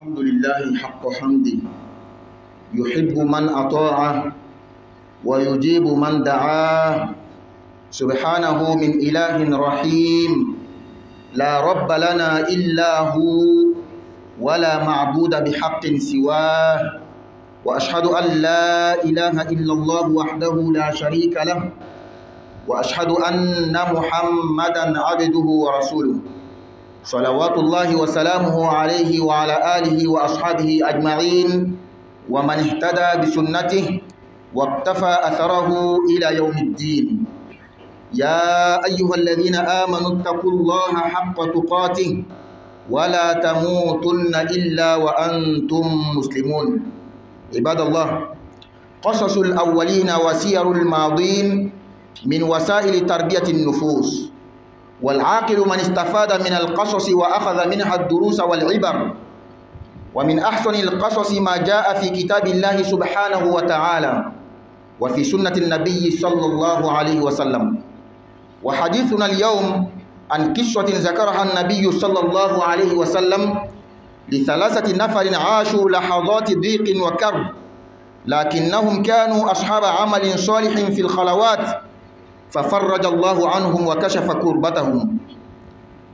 الحمد لله حق حمده، يحب من أطاعه ويجيب من دعاه، سبحانه من إله رحيم لا رب لنا إلا هو ولا معبود بحق سواه، وأشهد أن لا إله إلا الله وحده لا شريك له، وأشهد أن محمدا عبده ورسوله صلوات الله وسلامه عليه وعلى آله وأصحابه أجمعين ومن اهتدى بسنته واقتفى أثره إلى يوم الدين. يا أيها الذين آمنوا اتقوا الله حق تقاته ولا تموتن إلا وأنتم مسلمون. عباد الله، قصص الأولين وسير الماضين من وسائل تربية النفوس، والعاقل من استفاد من القصص وأخذ منها الدروس والعبر. ومن أحسن القصص ما جاء في كتاب الله سبحانه وتعالى وفي سنة النبي صلى الله عليه وسلم. وحديثنا اليوم عن قصة ذكرها النبي صلى الله عليه وسلم لثلاثة نفر عاشوا لحظات ضيق وكرب، لكنهم كانوا أصحاب عمل صالح في الخلوات ففرج الله عنهم وكشف كربتهم.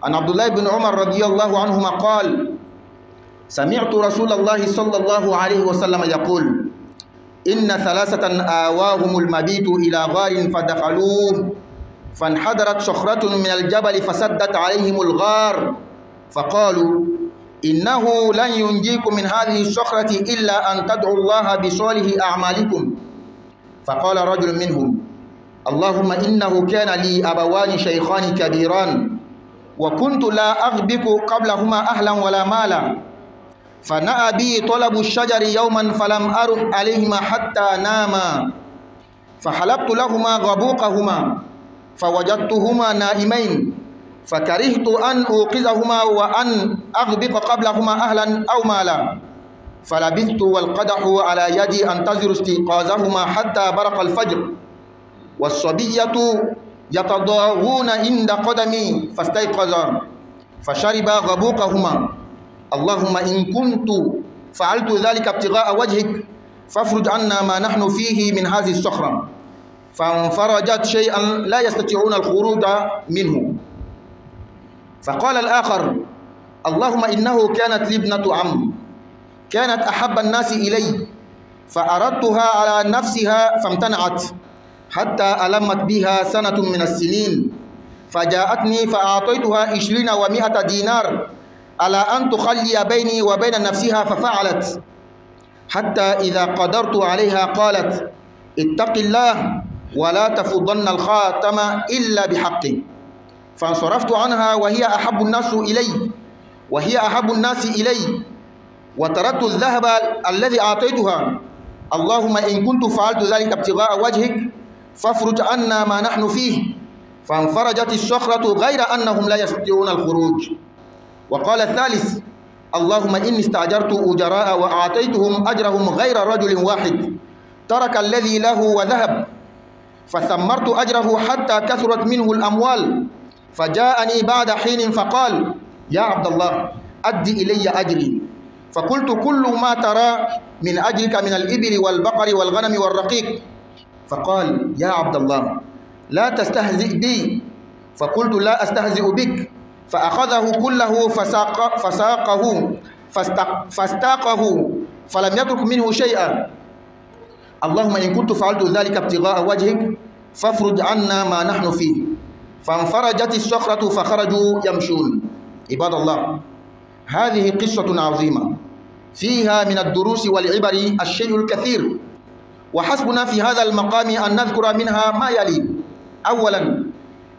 عن عبد الله بن عمر رضي الله عنهما قال: سمعت رسول الله صلى الله عليه وسلم يقول: إن ثلاثة آواهم المبيت إلى غار فدخلوه فانحدرت صخرة من الجبل فسدت عليهم الغار، فقالوا: إنه لن ينجيكم من هذه الصخرة إلا أن تدعوا الله بصالح أعمالكم. فقال رجل منهم: اللهم إنه كان لي أبوان شيخان كبيران وكنت لا أغبك قبلهما أهلا ولا مالا، فنأى بي طلب الشجر يوما فلم أرح عليهما حتى ناما، فحلبت لهما غبوقهما فوجدتهما نائمين، فكرهت أن أوقظهما وأن أغبق قبلهما أهلا أو مالا، فلبثت والقدح على يدي أنتظر استيقاظهما حتى برق الفجر، والصبية يتضاغون عند قدمي فاستيقظا فشربا غبوقهما. اللهم إن كنت فعلت ذلك ابتغاء وجهك فافرج عنا ما نحن فيه من هذه الصخرة، فانفرجت شيئا لا يستطيعون الخروج منه. فقال الآخر: اللهم إنه كانت لي ابنة عم كانت أحب الناس إلي، فأردتها على نفسها فامتنعت حتى ألمت بها سنة من السنين، فجاءتني فأعطيتها 20 و100 دينار على أن تخلي بيني وبين نفسها، ففعلت، حتى إذا قدرت عليها قالت: اتق الله ولا تفضن الخاتم إلا بحقه، فانصرفت عنها وهي أحب الناس إلي وتركت الذهب الذي أعطيتها. اللهم إن كنت فعلت ذلك ابتغاء وجهك فافرج عنا ما نحن فيه، فانفرجت الصخرة غير أنهم لا يستطيعون الخروج. وقال الثالث: اللهم إني استأجرت أجراء وأعطيتهم أجرهم غير رجل واحد ترك الذي له وذهب، فثمرت أجره حتى كثرت منه الأموال، فجاءني بعد حين فقال: يا عبد الله أدي إلي أجري. فقلت: كل ما ترى من أجرك من الإبل والبقر والغنم والرقيق. فقال: يا عبد الله لا تستهزئ بي. فقلت: لا أستهزئ بك. فأخذه كله فاستاقه فلم يترك منه شيئا. اللهم إن كنت فعلت ذلك ابتغاء وجهك فافرج عنا ما نحن فيه، فانفرجت الصخرة فخرجوا يمشون. عباد الله، هذه قصة عظيمة فيها من الدروس والعبر الشيء الكثير، وحسبنا في هذا المقام أن نذكر منها ما يلي. أولا،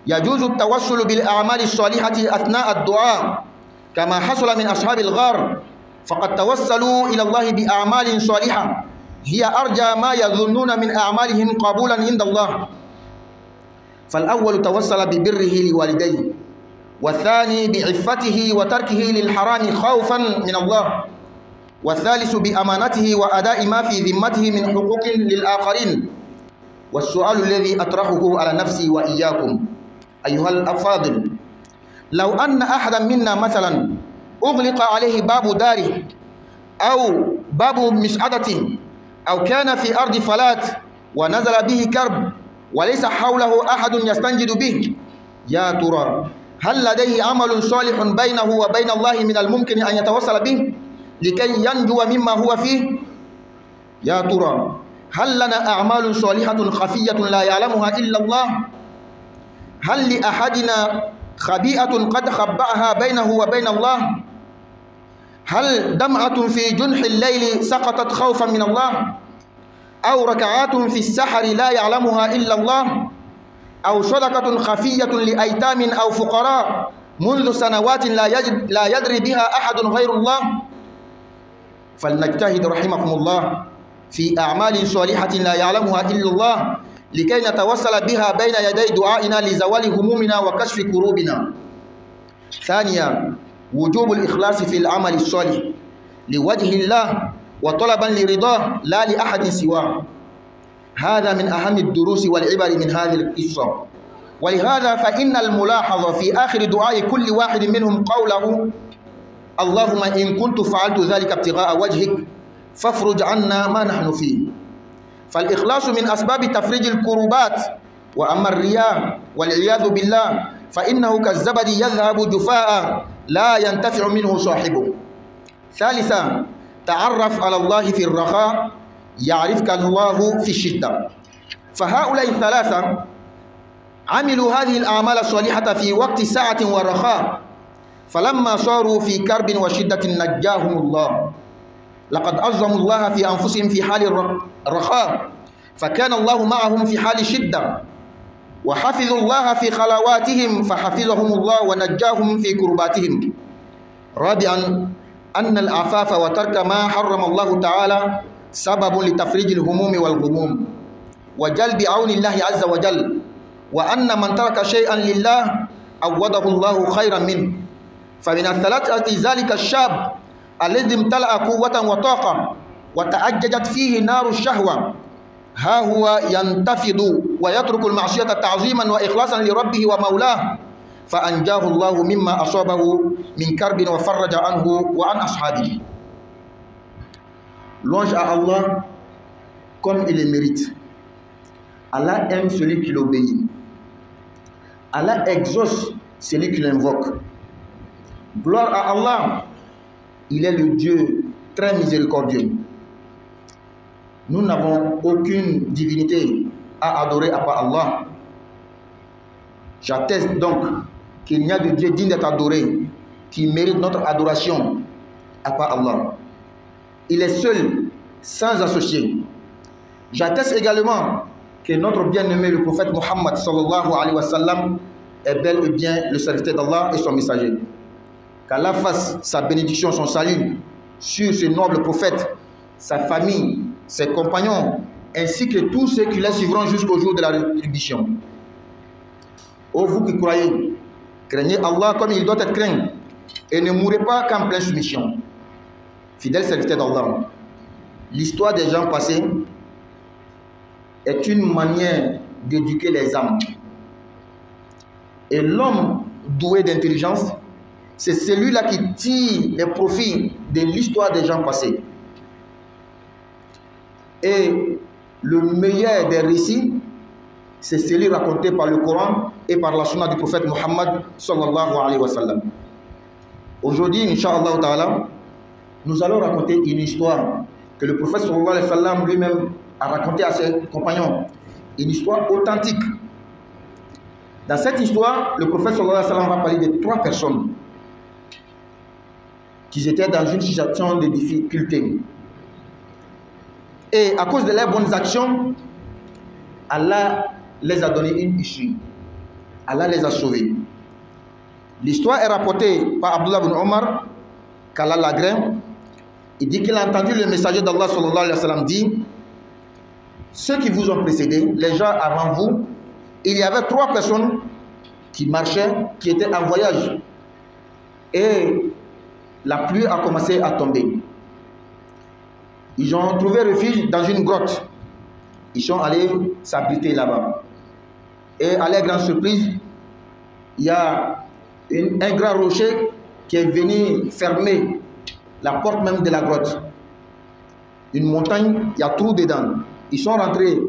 يجوز التوسل بالأعمال الصالحة أثناء الدعاء كما حصل من أصحاب الغار، فقد توسلوا إلى الله بأعمال صالحة هي أرجى ما يظنون من أعمالهم قبولا عند الله. فالأول توسل ببره لوالديه، والثاني بعفته وتركه للحرام خوفا من الله، والثالث بأمانته وأداء ما في ذمته من حقوق للآخرين. والسؤال الذي أطرحه على نفسي وإياكم أيها الأفاضل: لو أن أحدا منا مثلا أغلق عليه باب داره أو باب مسعدة أو كان في أرض فلات ونزل به كرب وليس حوله أحد يستنجد به، يا ترى هل لديه عمل صالح بينه وبين الله من الممكن أن يتوصل به لكي ينجو مما هو فيه؟ يا ترى هل لنا أعمال صالحة خفية لا يعلمها إلا الله؟ هل لأحدنا خبيئة قد خبأها بينه وبين الله؟ هل دمعة في جنح الليل سقطت خوفا من الله؟ أو ركعات في السحر لا يعلمها إلا الله؟ أو صدقة خفية لأيتام أو فقراء منذ سنوات لا يدري بها أحد غير الله؟ فلنجتهد رحمكم الله في أعمال صالحة لا يعلمها إلا الله لكي نتوصل بها بين يدي دعائنا لزوال همومنا وكشف كروبنا. ثانيا، وجوب الإخلاص في العمل الصالح لوجه الله وطلبا لرضاه لا لأحد سواه. هذا من أهم الدروس والعبر من هذه القصة. ولهذا فإن الملاحظة في آخر دعاء كل واحد منهم قوله: اللهم إن كنت فعلت ذلك ابتغاء وجهك فافرج عنا ما نحن فيه. فالإخلاص من أسباب تفريج الكروبات. وأما الرياء والعياذ بالله فإنه كالزبد يذهب جفاء لا ينتفع منه صاحبه. ثالثا، تعرف على الله في الرخاء يعرفك الله في الشدة. فهؤلاء الثلاثة عملوا هذه الأعمال الصالحة في وقت سعة ورخاء، فلما صاروا في كرب وشدة نجاهم الله. لقد عظموا الله في أنفسهم في حال الرخاء، فكان الله معهم في حال الشدة، وحفظوا الله في خلواتهم فحفظهم الله ونجاهم في كرباتهم. رابعا، أن العفاف وترك ما حرم الله تعالى سبب لتفريج الهموم والغموم وجلب عون الله عز وجل، وأن من ترك شيئا لله عوضه الله خيرا منه. فمن الثلاثة ذلك الشاب الذي امتلأ قوة وطاقة وتأججت فيه نار الشهوة، ها هو ينتفض ويترك المعصية تعظيما وإخلاصا لربه ومولاه، فأنجاه الله مما أصابه من كرب وفرج عنه وعن أصحابه. Louange à Allah comme il le mérite. Allah aime celui qui l'obéit. Allah exauce celui qui l'invoque. Gloire à Allah, il est le Dieu très miséricordieux. Nous n'avons aucune divinité à adorer à part Allah. J'atteste donc qu'il n'y a de Dieu digne d'être adoré, qui mérite notre adoration à part Allah. Il est seul, sans associé. J'atteste également que notre bien-aimé le prophète Muhammad sallallahu alayhi wa sallam est bel et bien le serviteur d'Allah et son messager. Qu'Allah fasse sa bénédiction, son salut sur ce noble prophète, sa famille, ses compagnons, ainsi que tous ceux qui les suivront jusqu'au jour de la rétribution. Ô vous qui croyez, craignez Allah comme il doit être craint et ne mourrez pas qu'en pleine soumission. Fidèle serviteur d'Allah, l'histoire des gens passés est une manière d'éduquer les âmes. Et l'homme doué d'intelligence, c'est celui-là qui tire les profits de l'histoire des gens passés. Et le meilleur des récits, c'est celui raconté par le Coran et par la sunna du prophète Muhammad sallallahu alayhi wa sallam. Aujourd'hui, Inch'Allah ta'ala, nous allons raconter une histoire que le prophète sallallahu alayhi wa sallam lui-même a racontée à ses compagnons. Une histoire authentique. Dans cette histoire, le prophète sallallahu alayhi wa sallam va parler de 3 personnes qui étaient dans une situation de difficulté. Et à cause de leurs bonnes actions, Allah les a donné une issue. Allah les a sauvés. L'histoire est rapportée par Abdullah ibn Omar, qu'Allah l'agréme. Il dit qu'il a entendu le messager d'Allah sallallahu alayhi wa sallam dire: ceux qui vous ont précédé, les gens avant vous, il y avait 3 personnes qui marchaient, qui étaient en voyage. Et la pluie a commencé à tomber. Ils ont trouvé refuge dans une grotte. Ils sont allés s'abriter là-bas. Et à leur grande surprise, il y a un grand rocher qui est venu fermer la porte même de la grotte. Une montagne, il y a trou dedans. Ils sont rentrés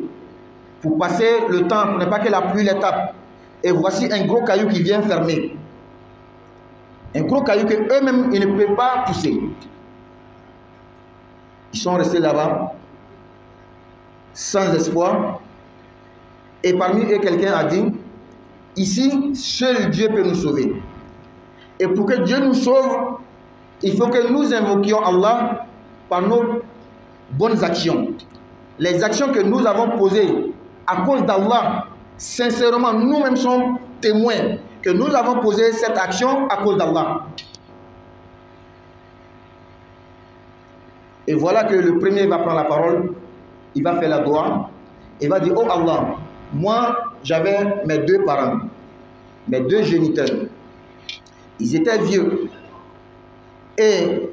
pour passer le temps, pour ne pas que la pluie les tape. Et voici un gros caillou qui vient fermer. Un gros caillou que eux-mêmes, ils ne peuvent pas pousser. Ils sont restés là-bas, sans espoir. Et parmi eux, quelqu'un a dit, ici, seul Dieu peut nous sauver. Et pour que Dieu nous sauve, il faut que nous invoquions Allah par nos bonnes actions. Les actions que nous avons posées à cause d'Allah, sincèrement, nous-mêmes sommes témoins que nous avons posé cette action à cause d'Allah. Et voilà que le premier va prendre la parole, il va faire la doua, il va dire, oh Allah, moi j'avais mes deux parents, mes deux géniteurs, ils étaient vieux, et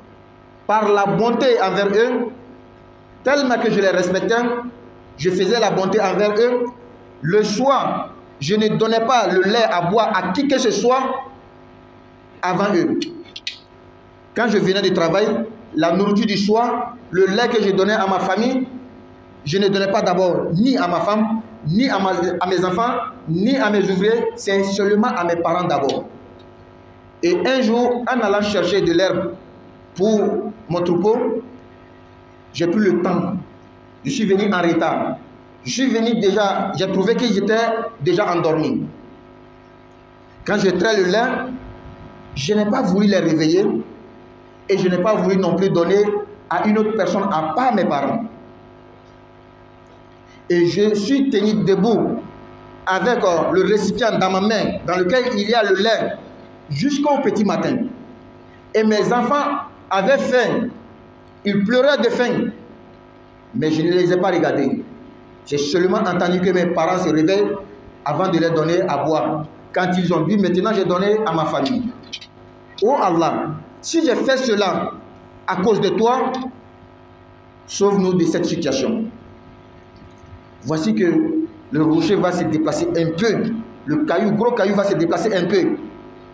par la bonté envers eux, tellement que je les respectais, je faisais la bonté envers eux. Le soir, je ne donnais pas le lait à boire à qui que ce soit avant eux. Quand je venais du travail, la nourriture du soir, le lait que je donnais à ma famille, je ne donnais pas d'abord ni à ma femme, ni à mes enfants, ni à mes ouvriers, c'est seulement à mes parents d'abord. Et un jour, en allant chercher de l'herbe pour mon troupeau, j'ai pris le temps. Je suis venu en retard. Je suis venu déjà, j'ai trouvé qu'ils étaient déjà endormis. Quand je trais le lait, je n'ai pas voulu les réveiller et je n'ai pas voulu non plus donner à une autre personne à part mes parents. Et je suis tenu debout avec le récipient dans ma main dans lequel il y a le lait jusqu'au petit matin. Et mes enfants avaient faim. Ils pleuraient de faim. Mais je ne les ai pas regardés. J'ai seulement entendu que mes parents se réveillent avant de les donner à boire. Quand ils ont bu, maintenant j'ai donné à ma famille. Oh Allah, si j'ai fait cela à cause de toi, sauve-nous de cette situation. Voici que le rocher va se déplacer un peu. Le caillou, gros caillou va se déplacer un peu.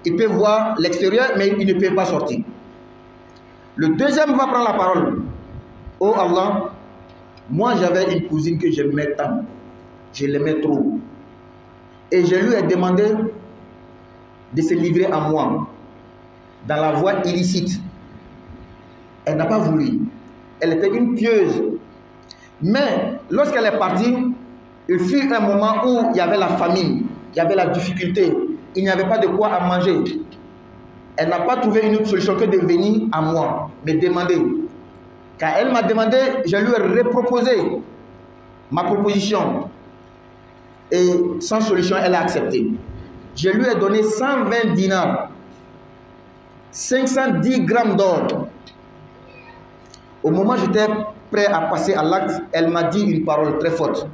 Il peut voir l'extérieur, mais il ne peut pas sortir. Le deuxième va prendre la parole. Oh Allah, moi j'avais une cousine que j'aimais tant. Je l'aimais trop. Et je lui ai demandé de se livrer à moi dans la voie illicite. Elle n'a pas voulu. Elle était une pieuse. Mais lorsqu'elle est partie, il fut un moment où il y avait la famine, il y avait la difficulté, il n'y avait pas de quoi à manger. Elle n'a pas trouvé une autre solution que de venir à moi, me demander. Quand elle m'a demandé, je lui ai reproposé ma proposition. Et sans solution, elle a accepté. Je lui ai donné 120 dinars, 510 grammes d'or. Au moment où j'étais prêt à passer à l'acte, elle m'a dit une parole très forte.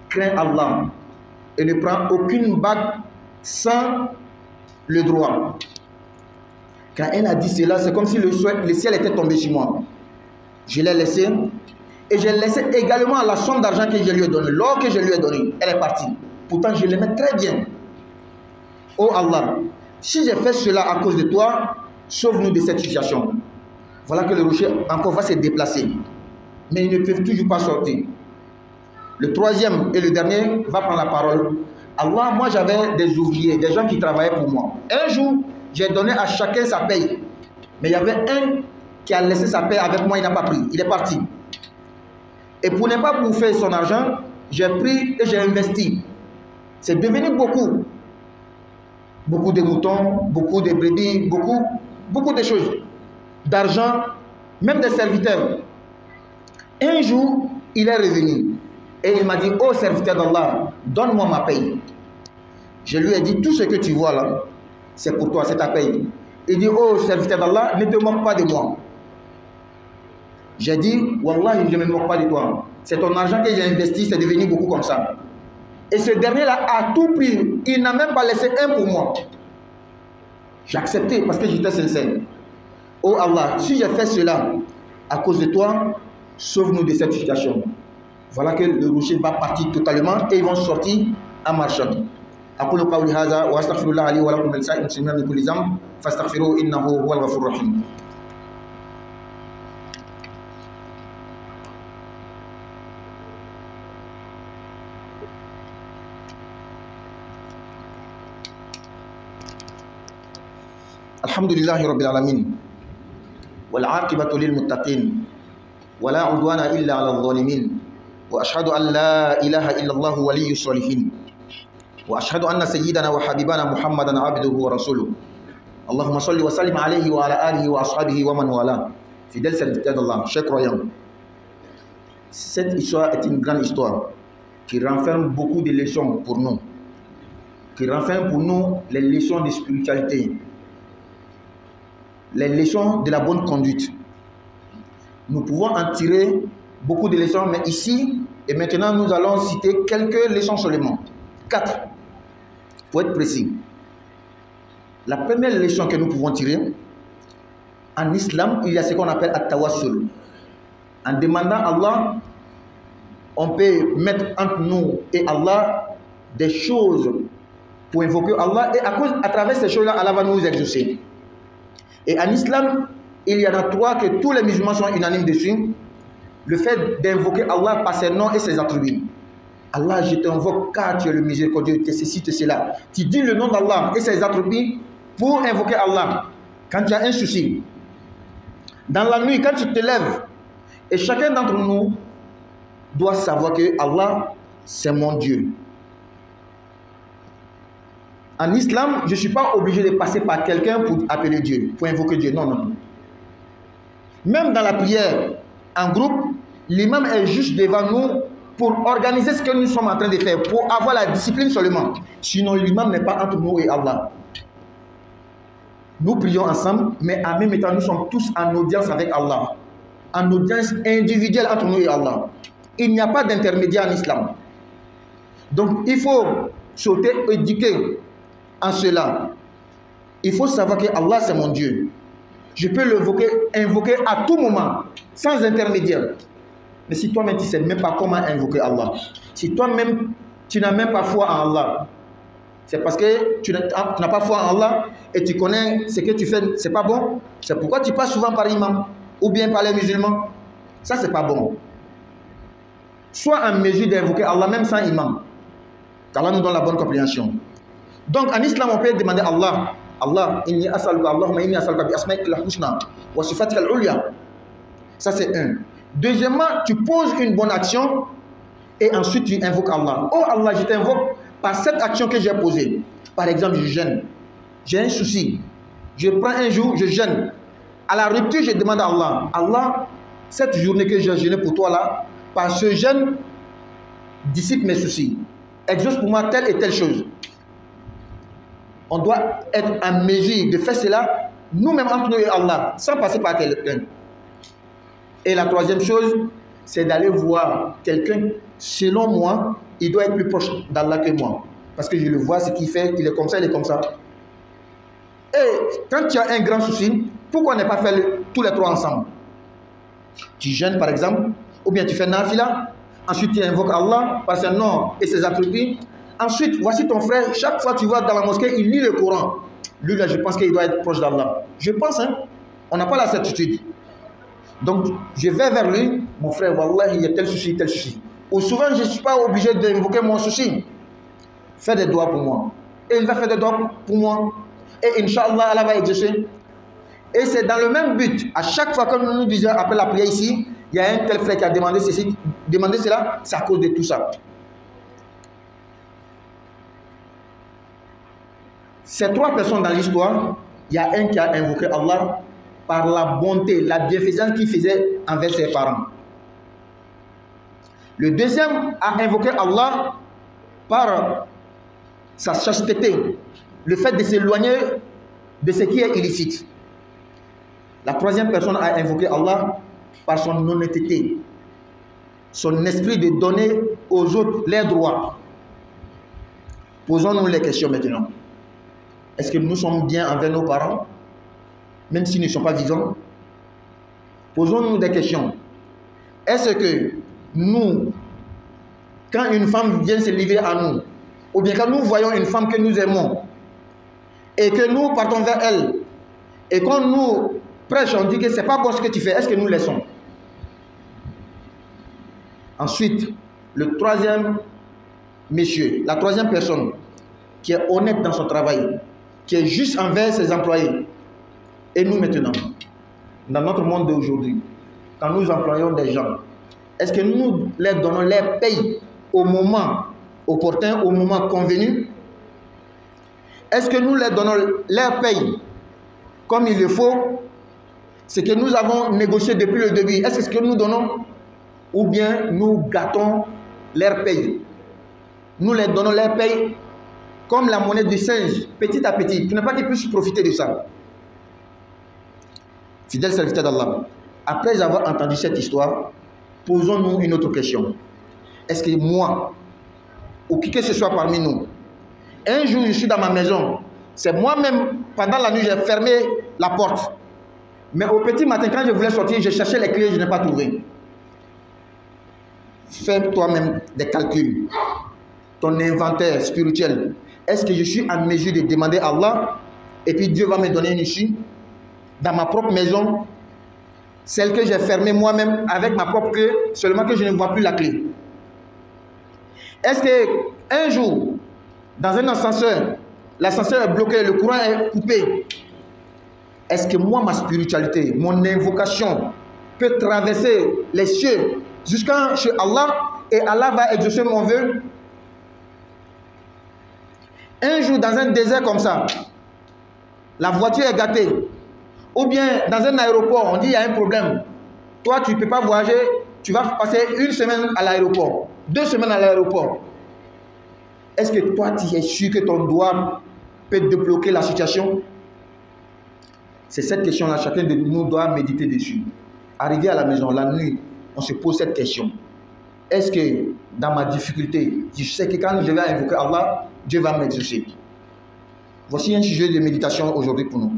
Crains Allah et ne prends aucune bague sans le droit. Quand elle a dit cela, c'est comme si le ciel était tombé sur moi. Je l'ai laissé et j'ai laissé également la somme d'argent que je lui ai donnée. L'or que je lui ai donné, elle est partie. Pourtant, je l'aimais très bien. Oh Allah, si j'ai fait cela à cause de toi, sauve-nous de cette situation. Voilà que le rocher encore va se déplacer. Mais ils ne peuvent toujours pas sortir. Le troisième et le dernier va prendre la parole. Allah, moi j'avais des ouvriers, des gens qui travaillaient pour moi. Un jour, j'ai donné à chacun sa paye. Mais il y avait un qui a laissé sa paye avec moi, il n'a pas pris. Il est parti. Et pour ne pas bouffer son argent, j'ai pris et j'ai investi. C'est devenu beaucoup. Beaucoup de moutons, beaucoup de brebis, beaucoup de choses. D'argent, même des serviteurs. Un jour, il est revenu. Et il m'a dit, oh serviteur d'Allah, donne-moi ma paye. Je lui ai dit, tout ce que tu vois là, c'est pour toi, c'est ta paye. Il dit, oh serviteur d'Allah, ne te moque pas de moi. J'ai dit, Wallah, je ne me moque pas de toi. C'est ton argent que j'ai investi, c'est devenu beaucoup comme ça. Et ce dernier-là a tout pris. Il n'a même pas laissé un pour moi. J'ai accepté parce que j'étais sincère. Oh Allah, si j'ai fait cela à cause de toi, sauve-nous de cette situation. Voilà que le rocher va partir totalement et ils vont sortir en marchant. أقول قولي هذا وأستغفر الله لي ولكم ولسائر المسلمين من كل ذنب فاستغفروه إنه هو الغفور الرحيم. Alhamdulillahi Rabbil Alamin. Wal aqibatu lil muttaqin. Wa la udwana illa ala adh-dhalimin. Wa ashhadu an la ilaha illallah waliyyus salihin. Wa ashhadu anna sayyidana wa habibana Muhammadan abduhu wa rasuluhu. Allahumma salli wa sallim alayhi wa ala alihi wa ashabihi wa man wala. Fidèle serviteur d'Allah, chers croyants. Cette histoire est une grande histoire qui renferme beaucoup de leçons pour nous. Qui renferme pour nous les leçons de spiritualité, les leçons de la bonne conduite. Nous pouvons en tirer beaucoup de leçons, mais ici et maintenant, nous allons citer quelques leçons seulement. 4, pour être précis. La première leçon que nous pouvons tirer, en islam, il y a ce qu'on appelle at-tawassul. En demandant à Allah, on peut mettre entre nous et Allah des choses pour invoquer Allah, et à travers ces choses-là, Allah va nous exaucer. Et en islam, il y en a 3 que tous les musulmans sont unanimes dessus. Le fait d'invoquer Allah par ses noms et ses attributs. Allah, je t'invoque car tu es le miséricordieux, tu ceci, tu cela. Tu dis le nom d'Allah et ses attributs pour invoquer Allah. Quand tu as un souci, dans la nuit, quand tu te lèves, et chacun d'entre nous doit savoir que Allah, c'est mon Dieu. En islam, je ne suis pas obligé de passer par quelqu'un pour appeler Dieu, pour invoquer Dieu. Non, non, non. Même dans la prière, en groupe, l'imam est juste devant nous pour organiser ce que nous sommes en train de faire, pour avoir la discipline seulement. Sinon, l'imam n'est pas entre nous et Allah. Nous prions ensemble, mais en même temps, nous sommes tous en audience avec Allah. En audience individuelle entre nous et Allah. Il n'y a pas d'intermédiaire en islam. Donc, il faut sauter, éduquer en cela. Il faut savoir que Allah, c'est mon Dieu. Je peux invoquer à tout moment, sans intermédiaire. Mais si toi-même, tu ne sais même pas comment invoquer Allah, si toi-même, tu n'as même pas foi en Allah, c'est parce que tu n'as pas foi en Allah et tu connais ce que tu fais, c'est pas bon. C'est pourquoi tu passes souvent par imam ou bien par les musulmans. Ça, c'est pas bon. Sois en mesure d'invoquer Allah même sans imam. Allah nous donne la bonne compréhension. Donc, en islam, on peut demander à Allah, Allah, inni as'aluka, Allahumma inni as'aluka bi asma'ikal husna wa sifatikal ulya. Ça, c'est un. Deuxièmement, tu poses une bonne action et ensuite tu invoques Allah. Oh Allah, je t'invoque par cette action que j'ai posée. Par exemple, je jeûne. J'ai un souci. Je prends un jour, je jeûne. À la rupture, je demande à Allah, Allah, cette journée que j'ai jeûné pour toi là, par ce jeûne, dissipe mes soucis. Exauce pour moi telle et telle chose. On doit être en mesure de faire cela, nous-mêmes entre nous et Allah, sans passer par quelqu'un. Et la troisième chose, c'est d'aller voir quelqu'un. Selon moi, il doit être plus proche d'Allah que moi. Parce que je le vois, ce qu'il fait, il est comme ça, il est comme ça. Et quand tu as un grand souci, pourquoi ne pas faire tous les 3 ensemble? Tu jeûnes par exemple, ou bien tu fais nafila, ensuite tu invoques Allah par ses noms et ses attributs. Ensuite, voici ton frère, chaque fois que tu vas dans la mosquée, il lit le Coran. Lui là, je pense qu'il doit être proche d'Allah. Je pense, hein, on n'a pas la certitude. Donc, je vais vers lui, mon frère, wallah, il y a tel souci, tel souci. Ou souvent, je ne suis pas obligé d'invoquer mon souci. Fais des doigts pour moi. Et il va faire des doigts pour moi. Et Inch'Allah, Allah va exaucer. Et c'est dans le même but. À chaque fois que nous nous disons après la prière ici, il y a un tel frère qui a demandé ceci, demandé cela, c'est à cause de tout ça. Ces 3 personnes dans l'histoire, il y a un qui a invoqué Allah par la bonté, la bienfaisance qu'il faisait envers ses parents. Le deuxième a invoqué Allah par sa chasteté, le fait de s'éloigner de ce qui est illicite. La troisième personne a invoqué Allah par son honnêteté, son esprit de donner aux autres leurs droits. Posons-nous les questions maintenant. Est-ce que nous sommes bien envers nos parents, même s'ils ne sont pas vivants? Posons-nous des questions. Est-ce que nous, quand une femme vient se livrer à nous, ou bien quand nous voyons une femme que nous aimons, et que nous partons vers elle, et quand nous prêche, on dit que c'est pas bon ce que tu fais, est-ce que nous laissons? Ensuite, le troisième monsieur, la troisième personne qui est honnête dans son travail, qui est juste envers ses employés, Et nous maintenant, dans notre monde d'aujourd'hui, quand nous employons des gens, est-ce que nous leur donnons leur paye au moment opportun, au moment convenu? Est-ce que nous leur donnons leur paye comme il le faut? Ce que nous avons négocié depuis le début, est-ce que ce que nous donnons? Ou bien nous gâtons leur paye? Nous leur donnons leur paye comme la monnaie du singe, petit à petit, pour ne pas qu'ils puissent profiter de ça. Fidèle serviteur d'Allah, après avoir entendu cette histoire, posons-nous une autre question. Est-ce que moi, ou qui que ce soit parmi nous, un jour je suis dans ma maison, c'est moi-même, pendant la nuit, j'ai fermé la porte. Mais au petit matin, quand je voulais sortir, je cherchais les clés, je n'ai pas trouvé. Fais toi-même des calculs. Ton inventaire spirituel. Est-ce que je suis en mesure de demander à Allah et puis Dieu va me donner une issue dans ma propre maison, celle que j'ai fermée moi-même avec ma propre clé, seulement que je ne vois plus la clé? Est-ce qu'un jour, dans un ascenseur, l'ascenseur est bloqué, le courant est coupé, est-ce que moi, ma spiritualité, mon invocation peut traverser les cieux jusqu'à chez Allah et Allah va exaucer mon vœu? Un jour, dans un désert comme ça, la voiture est gâtée. Ou bien, dans un aéroport, on dit qu'il y a un problème. Toi, tu ne peux pas voyager, tu vas passer une semaine à l'aéroport, 2 semaines à l'aéroport. Est-ce que toi, tu es sûr que ton doigt peut débloquer la situation? C'est cette question-là, chacun de nous doit méditer dessus. Arrivé à la maison, la nuit, on se pose cette question. Est-ce que dans ma difficulté, je sais que quand je vais invoquer Allah, Dieu va m'exaucer? Voici un sujet de méditation aujourd'hui pour nous.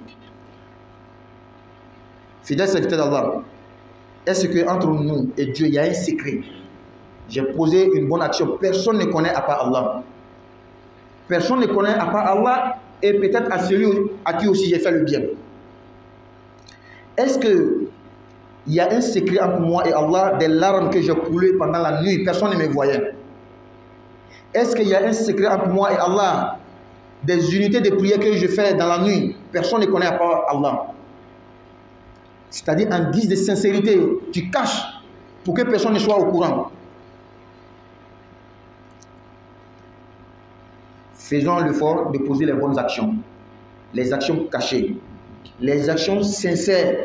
Fidèle serviteur d'Allah, est-ce qu'entre nous et Dieu, il y a un secret? J'ai posé une bonne action. Personne ne connaît à part Allah. Personne ne connaît à part Allah et peut-être à celui à qui aussi j'ai fait le bien. Est-ce qu'il y a un secret entre moi et Allah, des larmes que j'ai coulées pendant la nuit, personne ne me voyait? Est-ce qu'il y a un secret entre moi et Allah, des unités de prière que je fais dans la nuit, personne ne connaît à part Allah? C'est-à-dire en guise de sincérité, tu caches pour que personne ne soit au courant. Faisons l'effort de poser les bonnes actions, les actions cachées, les actions sincères,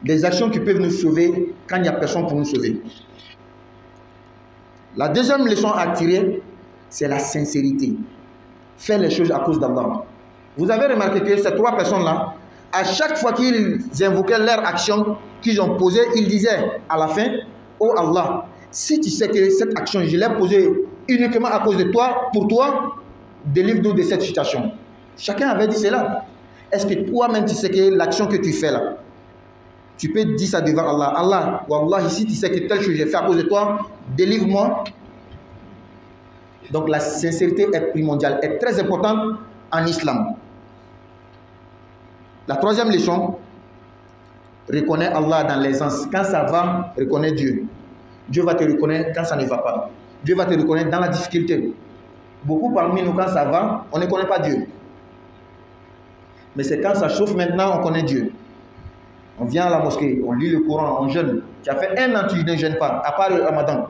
les actions qui peuvent nous sauver quand il n'y a personne pour nous sauver. La deuxième leçon à tirer, c'est la sincérité. Faire les choses à cause d'Allah. Vous avez remarqué que ces 3 personnes-là, à chaque fois qu'ils invoquaient leur action qu'ils ont posée, ils disaient à la fin: oh Allah, si tu sais que cette action, je l'ai posée uniquement à cause de toi, pour toi, délivre-nous de cette situation. Chacun avait dit cela. Est-ce que toi-même tu sais que l'action que tu fais là, tu peux dire ça devant Allah? Allah, Wallah, si tu sais que telle chose j'ai fait à cause de toi, délivre-moi. Donc la sincérité est primordiale, est très importante en islam. La troisième leçon, reconnais Allah dans l'aisance. Quand ça va, reconnais Dieu. Dieu va te reconnaître quand ça ne va pas. Dieu va te reconnaître dans la difficulté. Beaucoup parmi nous, quand ça va, on ne connaît pas Dieu. Mais c'est quand ça chauffe maintenant, on connaît Dieu. On vient à la mosquée, on lit le Coran, on jeûne. Tu as fait 1 an, tu ne jeûnes pas, à part le Ramadan.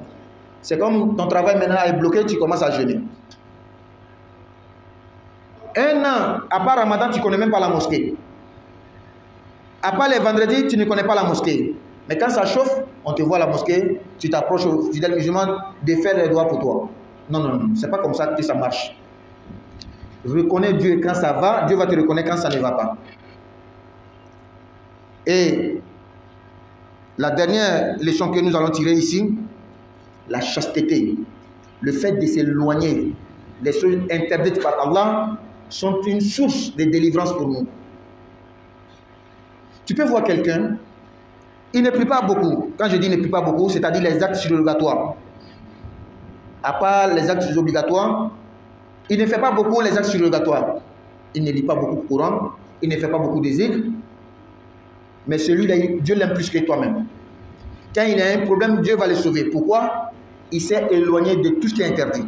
C'est comme ton travail maintenant est bloqué, tu commences à jeûner. 1 an, à part Ramadan, tu ne connais même pas la mosquée. À part les vendredis, tu ne connais pas la mosquée. Mais quand ça chauffe, on te voit à la mosquée, tu t'approches aux fidèles musulmans de faire les doigts pour toi. Non, non, non, c'est pas comme ça que ça marche. Reconnais Dieu quand ça va, Dieu va te reconnaître quand ça ne va pas. Et la dernière leçon que nous allons tirer ici, la chasteté, le fait de s'éloigner des choses interdites par Allah sont une source de délivrance pour nous. Tu peux voir quelqu'un, il ne prie pas beaucoup. Quand je dis ne prie pas beaucoup, c'est-à-dire les actes surrogatoires. À part les actes obligatoires, il ne fait pas beaucoup les actes surrogatoires. Il ne lit pas beaucoup de Coran, il ne fait pas beaucoup de zikr. Mais celui-là, Dieu l'aime plus que toi-même. Quand il a un problème, Dieu va le sauver. Pourquoi? Il s'est éloigné de tout ce qui est interdit.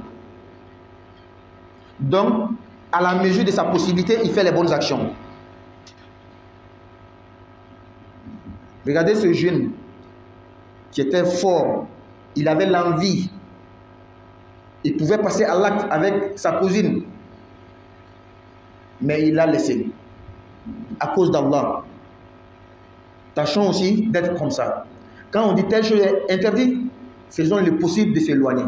Donc, à la mesure de sa possibilité, il fait les bonnes actions. Regardez ce jeune qui était fort, il avait l'envie, il pouvait passer à l'acte avec sa cousine, mais il l'a laissé à cause d'Allah. Tâchons aussi d'être comme ça. Quand on dit telle chose est interdite, faisons le possible de s'éloigner.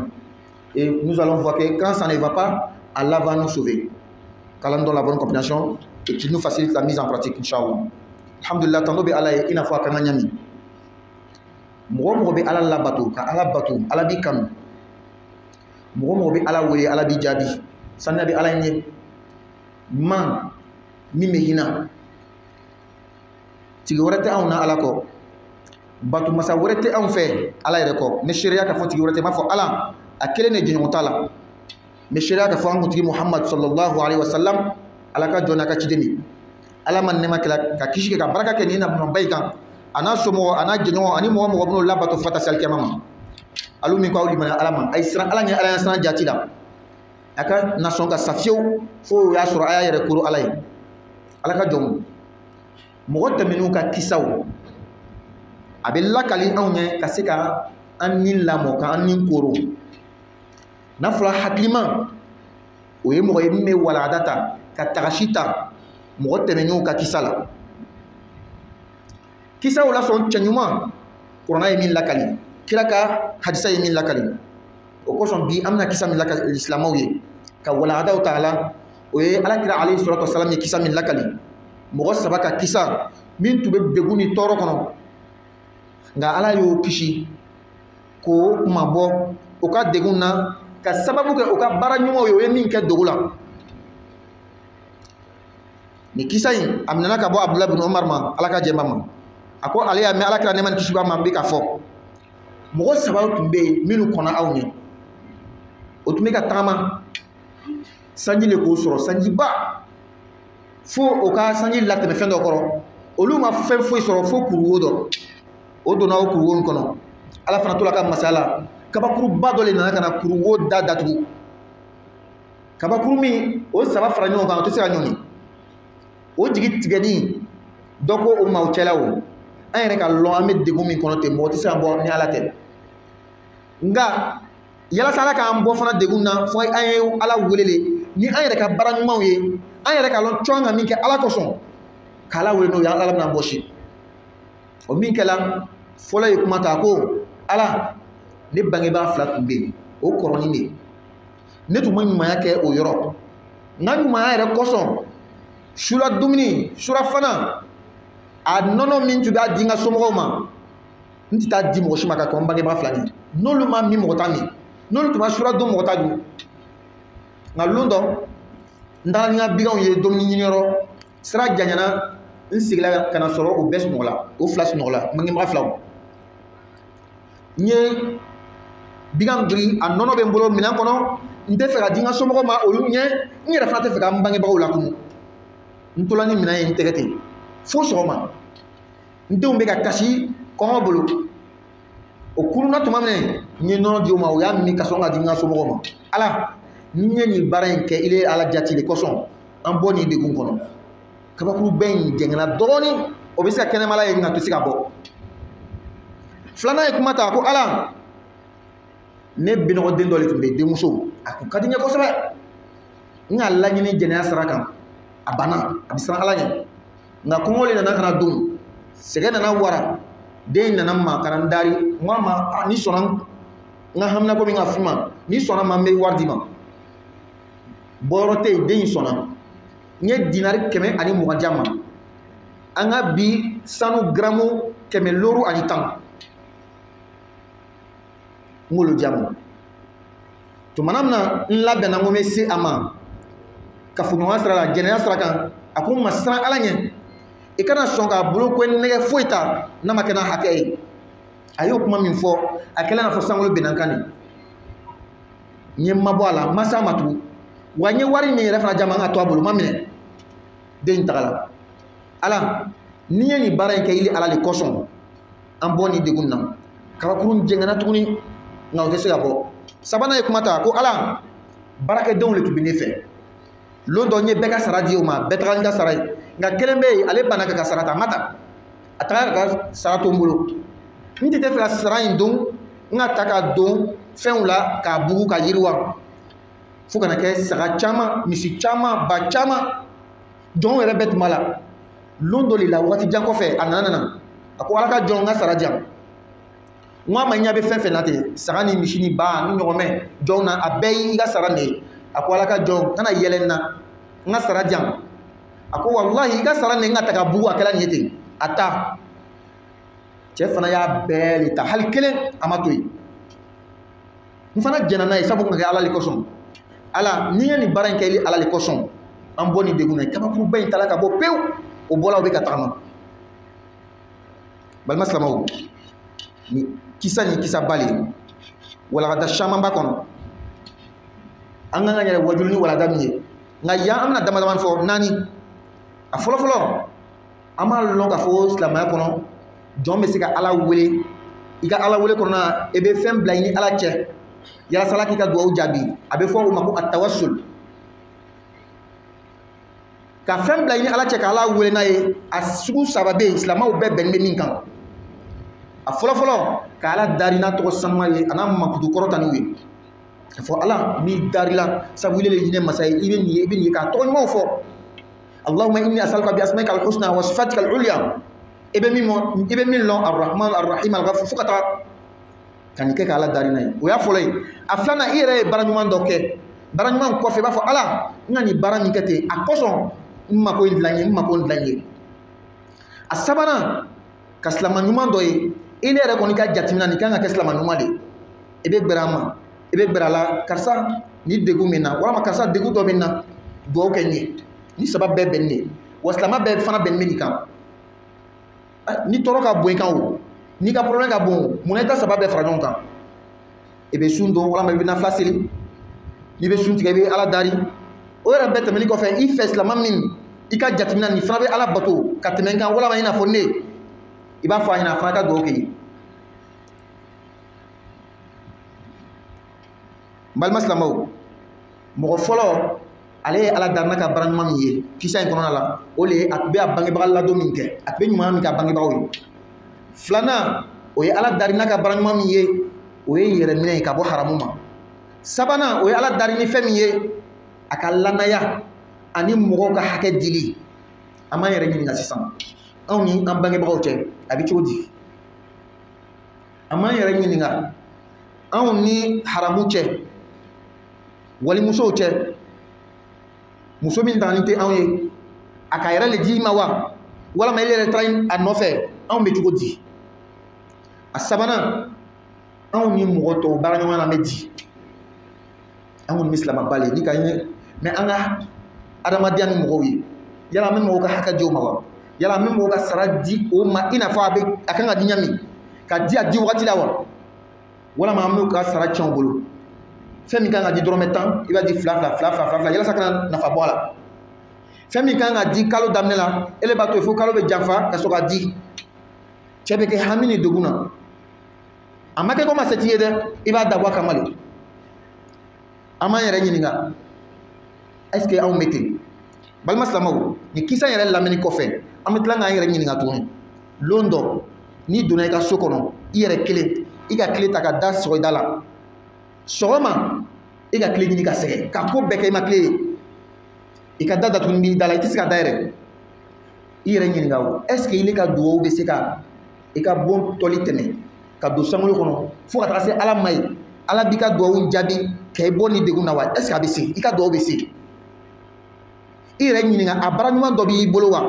Et nous allons voir que quand ça ne va pas, Allah va nous sauver. Qu'Allah nous donne la bonne compréhension et qu'il nous facilite la mise en pratique, Inch'Allah. Alhamdulillah, tant que Allah est une fois qu'on a nyami. Moi, je Allah la bateau, quand Allah bateau, Allah bi kanu. Moi, je Allah wele, Allah bi jabi. Sanna bi Allah nye. Man, mi mehina. Tigi wɛrɛ tɛ anw na Ala kɔ, bato masa wɛrɛ tɛ anw fɛ Ala yɛrɛ kɔ. Ni sariya ka fɔ tigi wɛrɛ tɛ, m'a fɔ Ala a kelen de jɛɲɔgɔn t'a la. Ni sariya ka fɔ an kuntigi Muhammad sallallahu alaihi wasallam, Ala ka jɔn n'a ka ciden min. Ala ma nɛma kɛla ka kisi kɛ ka baraka kɛ nin nabiɲuman ba in kan, a n'a somɔgɔ a n'a jɛɲɔgɔn ani mɔgɔ mɔgɔ minnu labato fo ka taa se alikiyama ma. Alu min ko aw limaniya Ala ma, a ye siran Ala ɲɛ, Ala y'an siran jati la. A ka na sɔn ka sa fiyewu fo o y'a sɔrɔ a y'a yɛrɛ koro Ala ye. Ala ka jɔn mɔgɔ tɛmɛn'u ka kisaw a bɛ lakali anw ɲɛ ka se ka an ni lamɔ ka an ni koro. N'a fɔra hakilima o ye mɔgɔ ye min bɛ walanda ta ka tagasi ta mɔgɔ tɛmɛn'u ka kisa la. Kisaw la sɔn cɛ ɲuman kuranɛ ye min lakali, kira ka hadisa ye min lakali. O kosɔn bi an bɛna kisa min lakali silamɛw ye ka waladaw ta a la, o ye alakira alayhi salatu wasalam ye kisa min lakali. Mɔgɔ saba ka kisa min tun bɛ degun ni tɔɔrɔ kɔnɔ, nka Ala y'o kisi k'o mabɔ o ka degun na ka sababu kɛ o ka baara ɲumanw ye, o ye min kɛ dogo la. Ni kisa in a minɛna ka bɔ Abdulahi bin Umar ma, Ala ka jɛnba ma. A ko ale y'a mɛn Alakira nɛɛma ni kisi b'a ma n bɛ ka fɔ mɔgɔ saba tun bɛ yen minnu kɔnna aw ɲɛ. O tun bɛ ka tagama sanji le k'o sɔrɔ, sanjiba, fo o ka sanji latɛmɛ fɛn dɔ kɔrɔ. Olu ma fɛn foyi sɔrɔ fo kuruwo dɔ, o donna o kuruwo in kɔnɔ. Ala fana tora ka masaya la, kabakuruba dɔ le nana ka na kuruwo da datugu. Kabakuru min o saba fara ɲɔgɔn kan o tɛ se ka ɲɔni. O jigi tigɛni dɔ ko o ma o cɛla o. An yɛrɛ ka lɔn an bɛ degun min kɔnɔ ten, mɔgɔ tɛ se ka bɔ ni Ala tɛ. Nka yalasa Ala k'an bɔ fana degun na, fo an ye Ala wele ni an yɛrɛ ka baara ɲumanw ye, an yɛrɛ ka lɔn cɔn ka min kɛ Ala kosɔn, k'Ala wele n'o ye, Ala bɛna bɔsi. O min kɛla fɔlɔ ye kuma ta ko Ala ne bangebaa fila tun bɛ yen, o kɔrɔnin de, ne tun ma ɲumanya kɛ o yɔrɔ. N ka ɲumanya yɛrɛ kosɔn sura dumuni sura fana a nɔnɔ min tun b'a di n ka somɔgɔw ma, n tɛ taa di mɔgɔ si ma ka kɔn n bangebaa fila nin. N'olu ma min mɔgɔ t'a min, n'olu tun ma sura dun mɔgɔ t'a dun. Nka lon dɔ n taara ni n ka biganw ye dumuni ɲiniyɔrɔ, sira janyana, n seginna ka na sɔrɔ o bɛɛ sunɔgɔ la, o fila sunɔgɔ la, n bangebaga filaw. N ye bigan giri, a nɔnɔ bɛ n bolo minɛn kɔnɔ, n tɛ fɛ ka di n ka somɔgɔw ma olu ɲɛ, n yɛrɛ fana tɛ fɛ ka n bangebagaw lakunu. N tola ni minɛn ye n tɛgɛ ten fo sɔgɔma. N denw bɛ ka kasi kɔngɔ bolo. O kuruna tuma min n ye nɔnɔ di o ma, o y'a min ka sɔn ka di n ka somɔgɔw ma. Ala, ni ye nin baara in kɛ, ile Ala jati le kosɔn an bɔ nin degun kɔnɔ. Kabakuru bɛɛ in jɛngɛnna dɔɔnin, o bɛ se ka kɛnɛmala ye nka tɛ se ka bɔ. Filanan ye kuma ta ko Ala, ne binɔgɔden dɔ de tun bɛ yen, denmuso, a kun ka di n ye kosɛbɛ. N ka laɲini jɛnɛya sira kan, a banna, a bɛ siran Ala ɲɛ. Nka kɔngɔ le nana ka na don, sɛgɛ nana wara, den nana n ma ka na n dari, n ko a ma ni sɔnna n ka hamina ko min ka f'i ma, ni sɔnna ma n bɛ wari d'i ma. Bɔyɔrɔ tɛ yen, den in sɔnna. N ye dinari 120 di a ma. An ka bi sanu garamu 110. N k'olu di a ma. Tumana min na n labɛnna n ko n bɛ se a ma kafoɲɔgɔnya sira la, jɛnɛya sira kan, a ko n ma siran Ala ɲɛ, i kana sɔn k'a bolo ko nɛgɛ foyi ta n'a ma kɛ n'a hakɛ ye. A y'o kuma min fɔ, a kɛlen n'a fɔ sankolo benna n kan de. N ye n mabɔ a la, n ma s'a ma tugun, wa n ye wari min yɛrɛ fana di a ma n ka to a bolo, n ma minɛ. Den in tagala. Ala, n'i ye nin baara in kɛ ili Ala de kosɔn, an bɔ nin degun na. Kabakuru jɛngɛnna tuguni, nka o tɛ se ka bɔ. Sabanan ye kuma ta ko Ala, baarakɛdenw le tun bɛ ne fɛ. Lon dɔ n ye bɛɛ ka sara di o ma, bɛɛ taga ni ka sara ye. Nka kelen bɛ yen, ale banna ka sara ta, n ma ta. a taga ka sara to n bolo n tɛ fɛ ka sara in don n ka ta ka don fɛnw la k'a bugu ka yiriwa fo kana kɛ saga caman misi caman ba caman jɔnw yɛrɛ bɛɛ tun b'a la lon dɔ de la waati jan kɔfɛ a nana a ko ala ka jɔn n ka sara jan n ko a ma ɲɛ bɛ fɛn fɛn na ten saga ni misi ni ba ni ɲɔgɔmɛ jɔnw na a bɛɛ y'i ka sara de ye a ko ala ka jɔn kana yɛlɛ n na n ka sara jan a ko walahi i ka sara nin n ka ta ka bugu a kɛla nin ye ten a ta cɛ fana y'a bɛɛ de ta hali kelen a ma to yen n fana jɛnna n'a ye sabu ka kɛ ala le kosɔn ala n'i ye nin baara in kɛ i ala le kosɔn an bɔ nin degun na kabakuruba in tala ka bɔ pewu o bɔla o bɛ ka tagama balima silamɛw ni kisa ni kisa ba le ye walagada caman b'a kɔnɔ an kan ka yɛrɛ wajulu ni walada min ye nka yan an bɛna dama dama fɔ naani a fɔlɔfɔlɔ an b'a lɔn k'a fɔ silamɛya kɔnɔ jɔn bɛ se ka ala wele i ka ala wele kɔnɔ na i bɛ fɛn bila i ni ala cɛ yalasa ala k'i ka dugawu jaabi a bɛ fɔ o ma ko atawasul ka fɛn bila i ni ala cɛ ka ala wele n'a ye a sugu saba bɛ yen silamɛw bɛɛ bɛnnen bɛ min kan a fɔlɔfɔlɔ ka ala dari n'a tɔgɔ sanuman ye a n'a makutu kɔrɔta n'u ye a fɔ ala n'i darila sabu ile le hinɛ masa ye i bɛ nin ye i bɛ nin ye k'a tɔgɔ ɲumanw fɔ allahumma inni as'aluka bi asma'ika al-husna wa sifatika al-ulya i bɛ min lɔn ar-rahman ar-rahim al-ghafur fo ka taa ka nin kɛ ka ala dari n'a ye o y'a fɔlɔ ye a filanan i yɛrɛ ye baara ɲuman dɔ kɛ baara ɲuman kɔfɛ i b'a fɔ ala n ka nin baara min kɛ ten a kosɔn n mako in dilan n ye n mako in dilan n ye a sabanan ka silama ɲuman dɔ ye i ne yɛrɛ kɔni ka jateminɛ nin kan ka kɛ silama ɲuman de i bɛ gbɛrɛ a ma i bɛ gbɛrɛ a la karisa ni degun min na walama karisa degun dɔ bɛ na dugawu kɛ n ye ni saba bɛɛ bɛn ne wa silama bɛɛ fana bɛn bɛ nin kan ni tɔɔrɔ ka bon i kan o n'i ka problème ka bon munna i ta saba bɛɛ fara ɲɔgɔn kan i bɛ sun don walama i bɛ nafila seli n'i bɛ sun tigɛ i bɛ ala dari o yɛrɛ bɛɛ tɛmɛnen kɔfɛ i fɛ silama min i ka jateminɛ nin fana bɛ ala bato ka tɛmɛ n kan walama i n'a fɔ ne i b'a fɔ a ɲɛna a fana ka dugawu kɛ n balima silamɛw mɔgɔ fɔlɔ ale ye ala dari n'a ka baara ɲuman min ye kisa in kɔnɔna la o le ye a tun bɛ a bangebaga ladon min kɛ a tun bɛ ɲuman min kɛ a bangebagaw ye filanan o ye ala dari n'a ka baara ɲuman min ye o ye yɛrɛminɛ ye ka bɔ haramu ma sabanan o ye ala dari ni fɛn min ye a ka lanaya ani mɔgɔw ka hakɛ dili an b'an yɛrɛ ɲininka sisan anw ni an bangebagaw cɛ a bɛ cogo di an b'an yɛrɛ ɲininka anw ni haramu cɛ walimusow cɛ muso min dannen tɛ anw ye a ka yɛrɛ le di i ma wa walama ile yɛrɛ taara a nɔfɛ anw bɛ cogo di a sabanan anw ni mɔgɔ tɔw baara ɲɔgɔn na bɛ di an kɔni bɛ silamɛba le ni ka ɲɛ mɛ an ka adamadenya ni mɔgɔw ye yala an bɛ mɔgɔw ka hakɛ di o ma wa yala an bɛ mɔgɔw ka sara di o ma i n'a fɔ a kan ka di ɲami ka di a di wagati la wa walama an bɛ ka sara tiɲɛ u bolo fɛn min kan ka di dɔrɔmɛ 10 i b'a di fila yalasa kana nafa bɔ a la fɛn min kan ka di kalo daminɛ la ele b'a to yen fo kalo bɛ janfa ka sɔrɔ ka di cɛ bɛ kɛ hami ni degun na a ma kɛ ko ma se t'i ye dɛ i b'a dabɔ a kama de an b'an yɛrɛ ɲininka est ce que anw bɛ ten balima silamɛw ni kisa yɛrɛ lamɛnni kɔfɛ an bɛ tila k'an yɛrɛ ɲininka tuguni lon dɔ n'i donna i ka so kɔnɔ i yɛrɛ kelen i ka tile ta ka da sɔgɔda la sɔgɔma i ka tile ɲini ka sɛgɛn ka ko bɛɛ kɛ i ma tile ye i ka da datugu b'i da la i tɛ se ka da yɛrɛ i yɛrɛ ɲininka o est ce que ile ka dugawu bɛ se ka i ka bon tɔli tɛmɛ ka don sankolo kɔnɔ fo ka taga se ala ma ye ala b'i ka dugawu jaabi ka i bɔ ni degun na wa est ce que a bɛ se i ka dugawu bɛ se i yɛrɛ ɲininka a baara ɲuman dɔ b'i bolo wa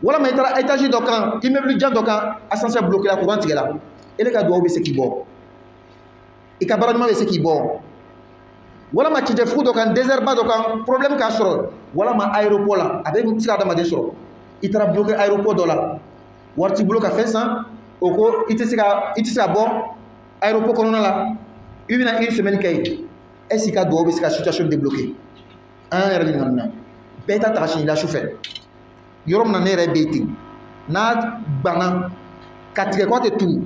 walama i taara étage dɔ kan immeuble jan dɔ kan ascenseur bloqué la courant tigɛla ele ka dugawu bɛ se k'i bɔ i ka baara ɲuman bɛ se k'i bɔ walama cɛncɛnfugu dɔ kan désert ba dɔ kan problème k'a sɔrɔ walama aéroport la a bɛ se ka adamaden sɔrɔ i taara bloqué aéroport dɔ la wari t'i bolo ka fɛn san o ko i tɛ se ka bɔ aéroport kɔnɔna la i bɛna une semaine kɛ yen est ce que i ka dugawu bɛ se ka situation débloquer an y'an yɛrɛ ɲininka nin na bɛɛ ta taga sini la sufɛ yɔrɔ min na ne yɛrɛ bɛ yen ten n'a banna ka tigɛ kɔ tɛ turu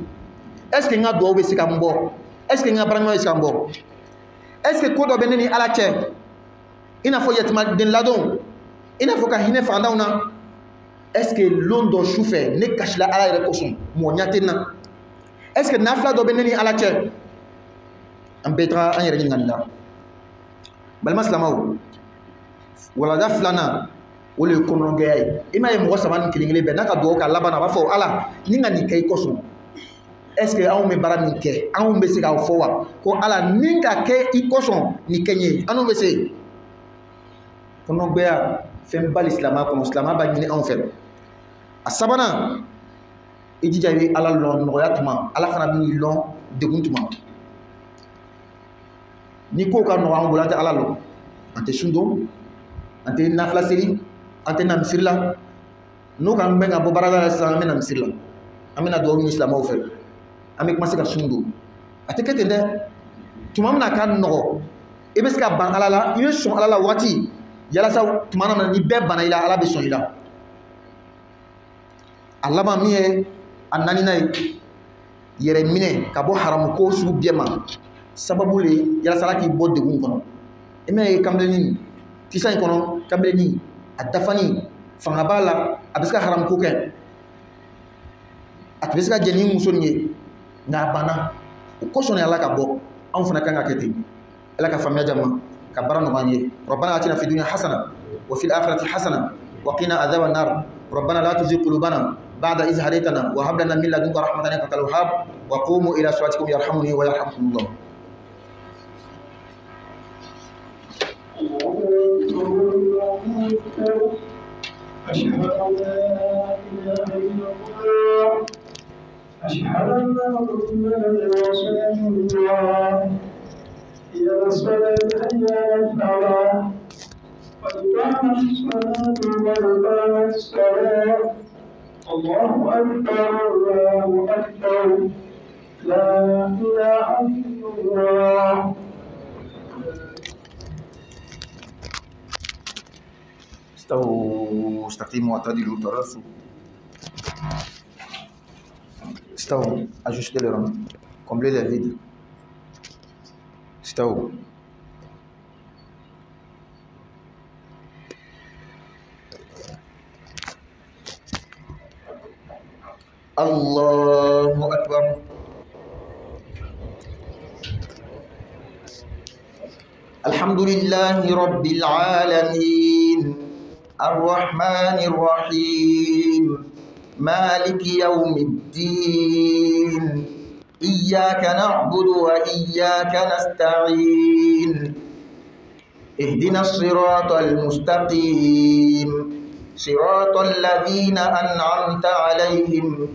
est ce que n ka dugawu bɛ se ka n bɔ est ce que n ka baara ɲuman bɛ se ka n bɔ est ce que ko dɔ bɛ ne ni ala cɛ i n'a fɔ yatimaden ladon i n'a fɔ ka hinɛ fantanw na est-ce que l'on chauffeur ne cache la ala yɛrɛ kosɔn mɔgɔ ɲa tɛ na est-ce que nafila dɔ bɛ ne ni ala cɛ an bɛɛ taga an yɛrɛ ɲininkali la balima silamɛw walada filanan o de ye kɔnɔgɛya ye i m'a ye mɔgɔ saba ni kelen kelen bɛɛ n'a ka dugawu k'a laban na a b'a fɔ ala ni ka nin kɛ i kosɔn est-ce que anw bɛ baara min kɛ anw bɛ se k'a fɔ wa ko ala ni ka kɛ i kosɔn nin kɛ n ye anw bɛ se kɔnɔgɛya fɛn ba de silamɛya kɔnɔ silamɛya b'a ɲini anw fɛ a sabanan i jija i bɛ ala lɔn nɔgɔya tuma ala fana b'i lɔn degun tuma ni ko ka nɔgɔ an bolo an tɛ ala lɔn an tɛ sun don an tɛ nafila seli an tɛ na misiri la n'o kan bɛ ka bɔ baarada la sisan an bɛ na misiri la an bɛ na dugawu ɲini silamɛw fɛ an bɛ kuma se ka sun don a tɛ kɛ ten dɛ tuma min na a ka nɔgɔ i bɛ se ka ban ala la i bɛ sɔn ala la waati yalasa tuma na ni bɛɛ bana i la ala bɛ sɔn i la a laban min ye a naaninan ye yɛrɛ minɛ ka bɔ haramu ko sugu bɛɛ ma sababu le yalasa ala k'i bɔ degun kɔnɔ i m'a ye kanbilenni kisa in kɔnɔ kanbilenni a dafani fanga b'a la a bɛ se ka haramu ko kɛ a tun bɛ se ka jɛ ni muso nin ye nka a banna o kosɔn ala ka bɔ anw fana kan ka kɛ ten ala ka faamuya jama ka baara nɔgɔya ye rabbana atina fid dunya hasana wa fil akhirati hasana wa qina adhaban nar rabbana la tuzigh qulubana ba'da idh hadaytana wa hab lana min ladunka rahmatan innaka antal wahhab wa qumu ila salatikum yarhamuni wa yarhamkumullah. أشهد أن لا إله إلا الله أشهد أن محمدا رسول الله يا الصلاة يا الفلاح قد قامت الصلاة وقد قامت الصلاة الله أكبر الله أكبر لا إله إلا الله. استووا استقيموا واعتدلوا تراصوا استووا ajustez les rangs comblez les vides استووا الله أكبر الحمد لله رب العالمين الرحمن الرحيم مالك يوم الدين إياك نعبد وإياك نستعين اهدنا الصراط المستقيم صراط الذين أنعمت عليهم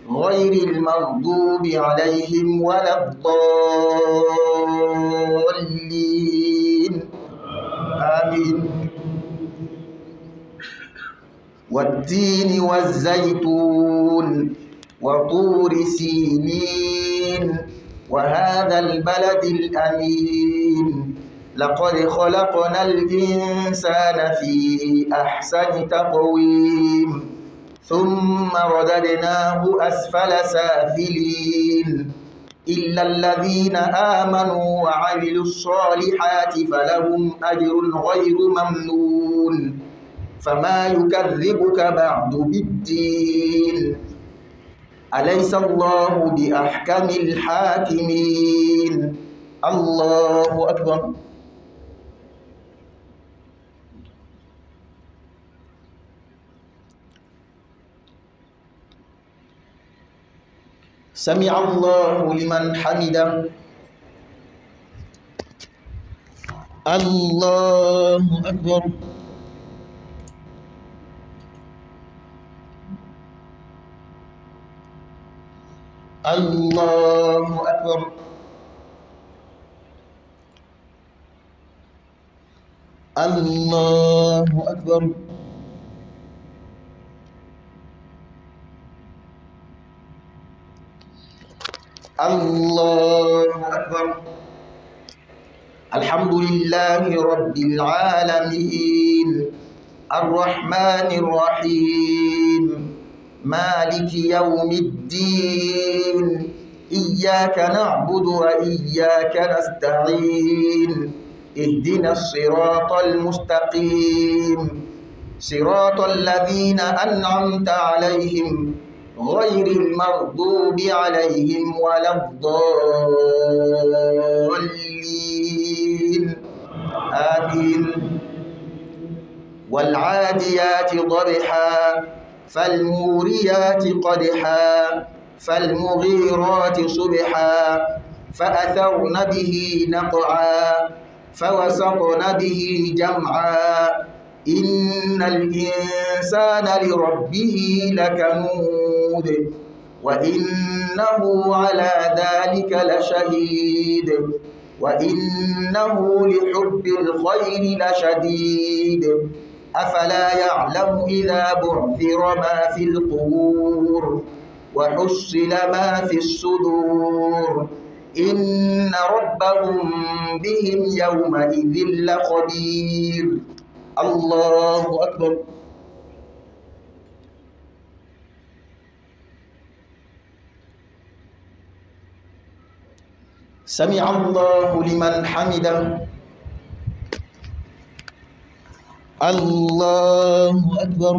غير المغضوب عليهم ولا الضالين آمين. والتين والزيتون وطور سينين وهذا البلد الأمين لقد خلقنا الإنسان في أحسن تقويم ثم رددناه أسفل سافلين إلا الذين آمنوا وعملوا الصالحات فلهم أجر غير ممنون فما يكذبك بعد بالدين أليس الله بأحكم الحاكمين. الله أكبر. سمع الله لمن حمده. الله أكبر. الله أكبر. الله أكبر. الله أكبر. الحمد لله رب العالمين الرحمن الرحيم مالك يوم الدين إياك نعبد وإياك نستعين اهدنا الصراط المستقيم صراط الذين أنعمت عليهم غير المغضوب عليهم ولا الضالين آمين. والعاديات ضبحا فالموريات قدحا فالمغيرات صبحا فأثرن به نقعا فوسطن به جمعا إن الإنسان لربه لكنود وإنه على ذلك لشهيد وإنه لحب الخير لشديد أفلا يعلم إذا بعثر ما في القبور وحصل ما في الصدور إن ربهم بهم يومئذ لخبير. الله أكبر. سمع الله لمن حمده. الله أكبر.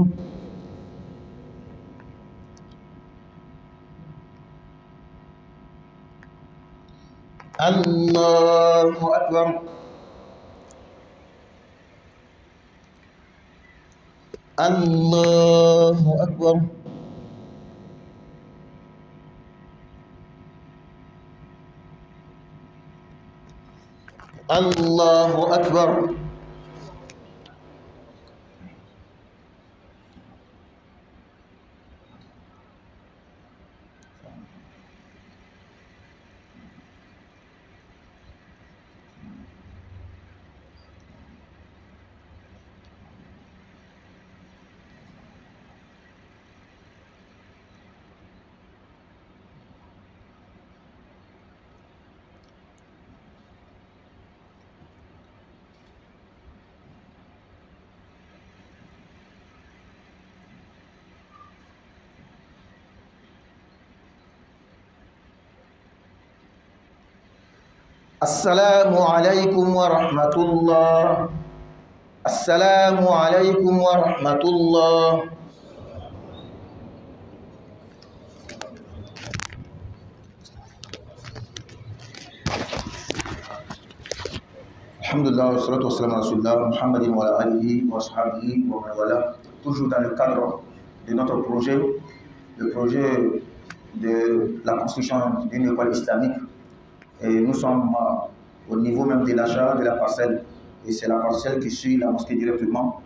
الله أكبر. الله أكبر. الله أكبر. السلام عليكم ورحمة الله. السلام عليكم ورحمة الله. الحمد لله والصلاة والسلام على رسول الله محمد وعلى آله وصحبه ومن والاه. Toujours dans le cadre de notre projet, le projet de la construction d'une école islamique. Et nous sommes au niveau même de l'achat de la parcelle. Et c'est la parcelle qui suit la mosquée directement.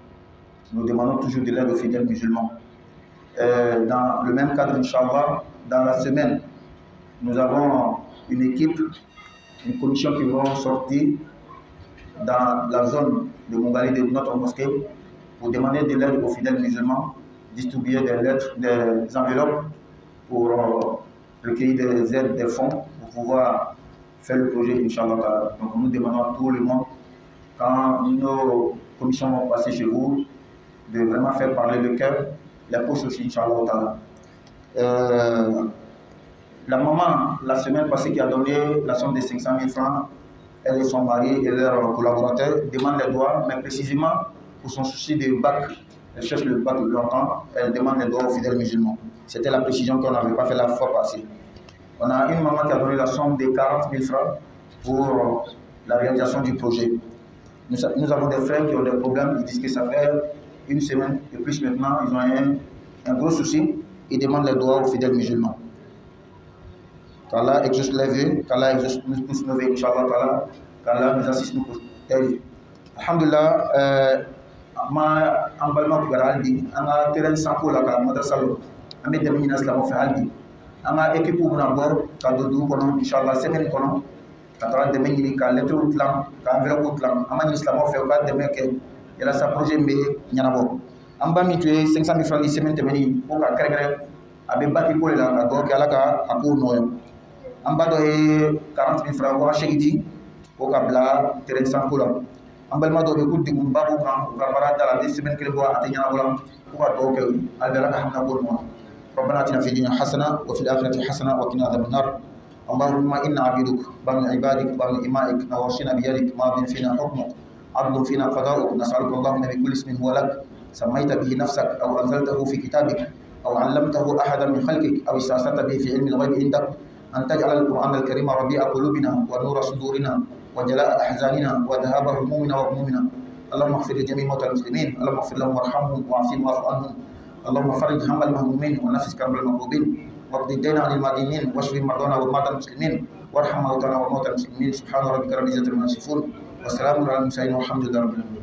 Nous demandons toujours de l'aide aux fidèles musulmans. Dans le même cadre, Inch'Allah, dans la semaine, nous avons une équipe, une commission qui va sortir dans la zone de Mongali de notre mosquée pour demander de l'aide aux fidèles musulmans, distribuer des lettres, des enveloppes pour recueillir des aides, des fonds pour pouvoir faire le projet, Inch'Allah. Donc nous demandons à tout le monde, quand nos commissions vont passer chez vous, de vraiment faire parler le cœur, la poche aussi, Inch'Allah. La maman, la semaine passée, qui a donné la somme de 500 000 francs, elle et son mari et leurs collaborateurs demandent les doigts, mais précisément pour son souci de bac. Elle cherche le bac depuis longtemps, elle demande les doigts aux fidèles musulmans. C'était la précision qu'on n'avait pas fait la fois passée. On a une maman qui a donné la somme de 40 000 francs pour la réalisation du projet. Nous avons des frères qui ont des problèmes, ils disent que ça fait une semaine et plus maintenant, ils ont un gros souci, ils demandent les doigts aux fidèles musulmans. Qu'Allah exauce les vœux, qu'Allah exauce nous tous nos vœux, Inch'Allah, qu'Allah nous assiste nous tous. Alhamdulillah, ma ambalma ku garaldi, anga terrain sanko la ka madrasalo, ame de minas la mo fa aldi. Anga équipe pour na bor ka do du kono Inch'Allah semaine kono, ka tara de meni ka lettre outlam, ka enveloppe outlam, ama ni islam fa ka de meke, yala sa projet mbe nyana bo. Amba mi tué 500 000 francs semaine te meni ko ka kregre, abe bati ko la ka do kala ka ako noyo. Amba do 40 000 francs ko shegidi ko ka bla terrain sanko la. Ambal ma do be kuddi gum babu kan ko bara dala de semaine kele bo ati nyana bolam ko ka do ke albala ka hamna ko mo. ربنا اتنا في الدنيا حسنه وفي الاخره حسنه وقنا عذاب النار. اللهم انا عبيدك بنو عبادك بنو امائك نواصينا بيدك ماض فينا حكمك عدل فينا قضاؤك نسالك اللهم بكل اسم هو لك سميت به نفسك أو أنزلته في كتابك أو علمته أحدا من خلقك أو استأثرت به في علم الغيب عندك أن تجعل القرآن الكريم ربيع قلوبنا ونور صدورنا وجلاء أحزاننا وذهاب همومنا وغمومنا. اللهم اغفر لجميع موتى المسلمين، اللهم اغفر لهم وارحمهم واعفهم واعف عنهم. اللهم فرج هم المهمومين ونفس كرب المكروبين واقض الدين عن المدينين واشف مرضانا ومرضى المسلمين وارحم موتانا وموتى المسلمين. سبحان ربك رب العزة عما يصفون وسلام على المرسلين والحمد لله رب العالمين.